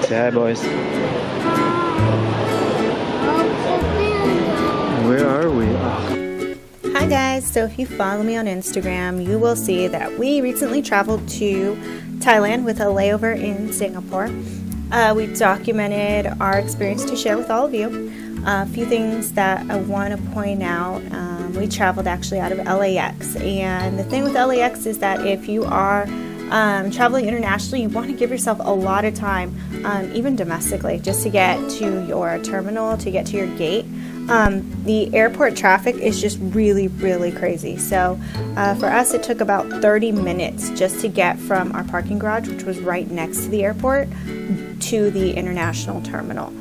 Say hi, boys. Where are we? Oh. Hi guys, so if you follow me on Instagram, you will see that we recently traveled to Thailand with a layover in Singapore. We documented our experience to share with all of you. A few things that I want to point out. We traveled actually out of LAX, and the thing with LAX is that if you are traveling internationally, you want to give yourself a lot of time, even domestically, just to get to your terminal, to get to your gate. The airport traffic is just really, really crazy. So for us, it took about 30 minutes just to get from our parking garage, which was right next to the airport, to the international terminal.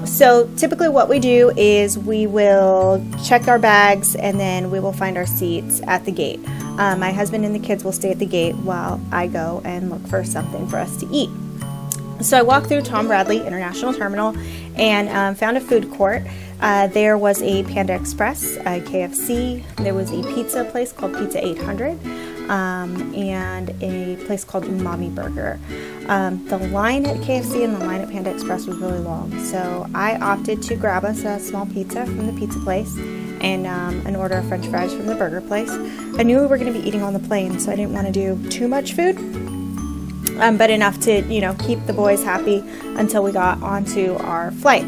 So typically what we do is we will check our bags and then we will find our seats at the gate. My husband and the kids will stay at the gate while I go and look for something for us to eat. So I walked through Tom Bradley International Terminal and found a food court. There was a Panda Express, a KFC, there was a pizza place called Pizza 800, and a place called Umami Burger. The line at KFC and the line at Panda Express was really long, so I opted to grab us a small pizza from the pizza place and an order of french fries from the burger place. I knew we were going to be eating on the plane, so I didn't want to do too much food. But enough to, keep the boys happy until we got onto our flight.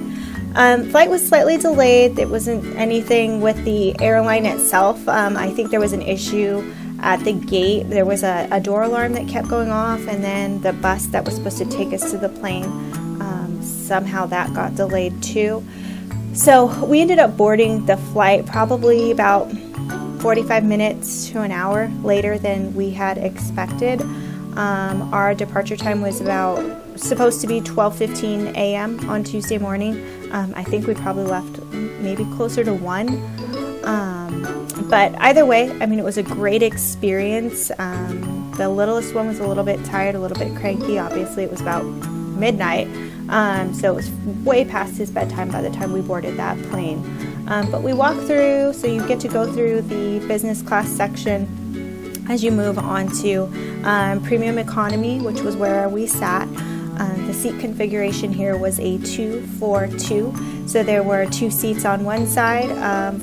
Flight was slightly delayed. It wasn't anything with the airline itself. I think there was an issue at the gate. There was a door alarm that kept going off, and then the bus that was supposed to take us to the plane, somehow that got delayed too. So we ended up boarding the flight probably about 45 minutes to an hour later than we had expected. Our departure time was supposed to be 12:15 a.m. on Tuesday morning. I think we probably left maybe closer to 1. But either way, it was a great experience. The littlest one was a little bit tired, a little bit cranky. Obviously, it was about midnight, so it was way past his bedtime by the time we boarded that plane. But we walked through, so you get to go through the business class section as you move on to premium economy, which was where we sat. The seat configuration here was a 2-4-2, so there were 2 seats on one side,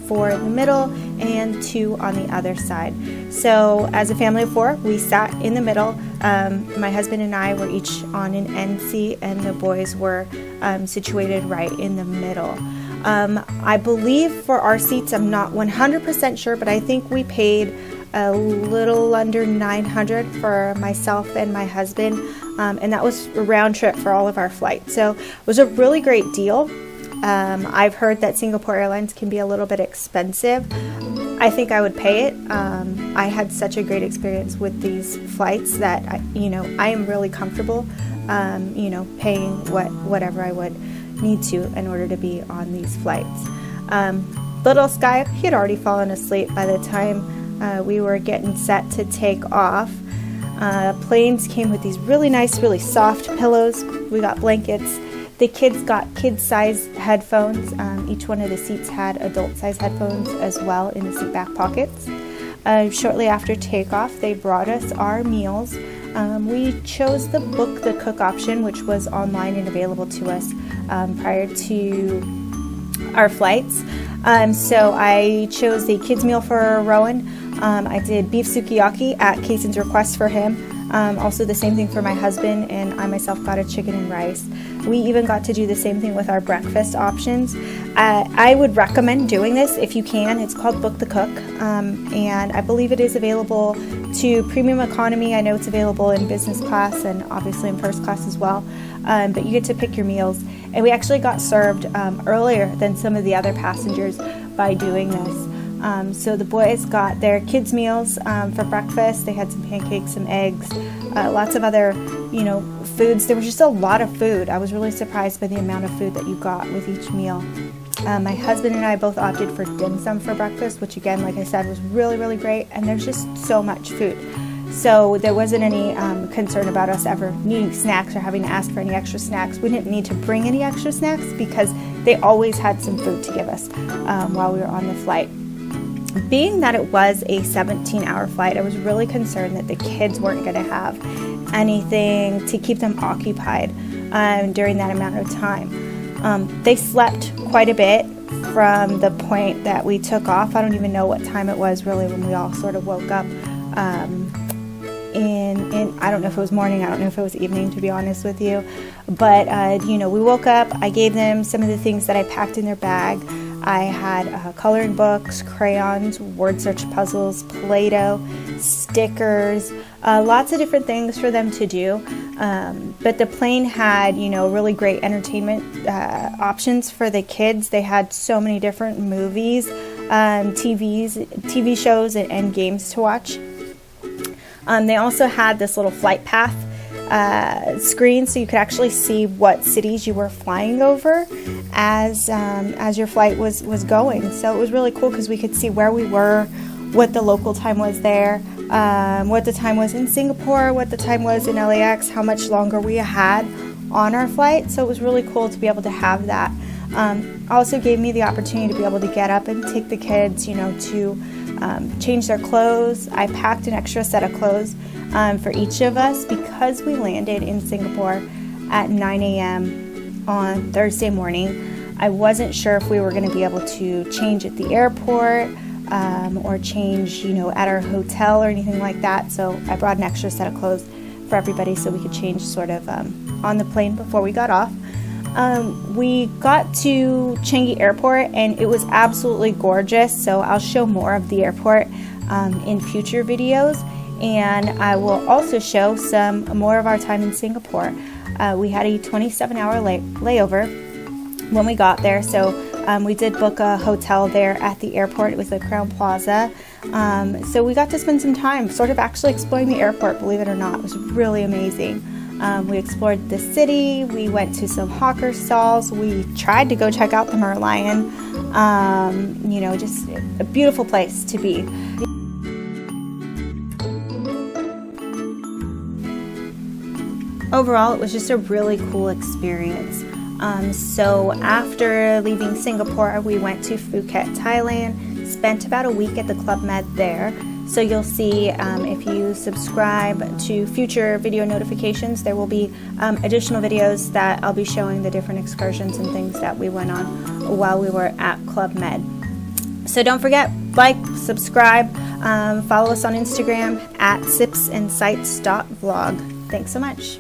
4 in the middle, and 2 on the other side. So as a family of 4, we sat in the middle. My husband and I were each on an end seat, and the boys were situated right in the middle. I believe for our seats, I'm not 100% sure, but I think we paid a little under $900 for myself and my husband, and that was a round trip for all of our flights. So it was a really great deal. I've heard that Singapore Airlines can be a little bit expensive. I think I would pay it. I had such a great experience with these flights that I am really comfortable paying whatever I would need to in order to be on these flights. Little Sky, he had already fallen asleep by the time we were getting set to take off. Planes came with these really nice, really soft pillows. We got blankets. The kids got kid-size headphones. Each one of the seats had adult-size headphones as well in the seat back pockets. Shortly after takeoff, they brought us our meals. We chose the Book the Cook option, which was online and available to us prior to our flights. So I chose the kids meal for Rowan. I did beef sukiyaki at Kaysen's request for him. Also the same thing for my husband, and I myself got a chicken and rice. We even got to do the same thing with our breakfast options. I would recommend doing this if you can. It's called Book the Cook, and I believe it is available to premium economy. I know it's available in business class and obviously in first class as well, but you get to pick your meals. And we actually got served earlier than some of the other passengers by doing this. So the boys got their kids' meals for breakfast. They had some pancakes, some eggs, lots of other, foods. There was just a lot of food. I was really surprised by the amount of food that you got with each meal. My husband and I both opted for dim sum for breakfast, which again, like I said, was really, really great. And there's just so much food. So there wasn't any concern about us ever needing snacks or having to ask for any extra snacks. We didn't need to bring any extra snacks because they always had some food to give us while we were on the flight. Being that it was a 17-hour flight, I was really concerned that the kids weren't going to have anything to keep them occupied. during that amount of time. They slept quite a bit from the point that we took off. I don't even know what time it was really when we all sort of woke up. I don't know if it was morning, I don't know if it was evening, to be honest with you. But, we woke up, I gave them some of the things that I packed in their bag. I had coloring books, crayons, word search puzzles, Play-Doh, stickers, lots of different things for them to do. But the plane had, really great entertainment options for the kids. They had so many different movies, TV shows, and games to watch. They also had this little flight path screen, so you could actually see what cities you were flying over as your flight was going. So it was really cool because we could see where we were, what the local time was there, what the time was in Singapore, what the time was in LAX, how much longer we had on our flight. So it was really cool to be able to have that. Also gave me the opportunity to be able to get up and take the kids, to change their clothes. I packed an extra set of clothes for each of us because we landed in Singapore at 9 a.m. on Thursday morning. I wasn't sure if we were going to be able to change at the airport or change, at our hotel or anything like that. So I brought an extra set of clothes for everybody so we could change sort of on the plane before we got off. We got to Changi Airport and it was absolutely gorgeous, so I'll show more of the airport in future videos, and I will also show some more of our time in Singapore. We had a 27-hour layover when we got there, so we did book a hotel there at the airport. It was the Crowne Plaza, so we got to spend some time sort of actually exploring the airport, believe it or not. It was really amazing. We explored the city, we went to some hawker stalls, we tried to go check out the Merlion, just a beautiful place to be. Overall, it was just a really cool experience. So after leaving Singapore, we went to Phuket, Thailand, spent about a week at the Club Med there. So you'll see if you subscribe to future video notifications, there will be additional videos that I'll be showing the different excursions and things that we went on while we were at Club Med. So don't forget, like, subscribe, follow us on Instagram at sipsandsights.vlog. Thanks so much.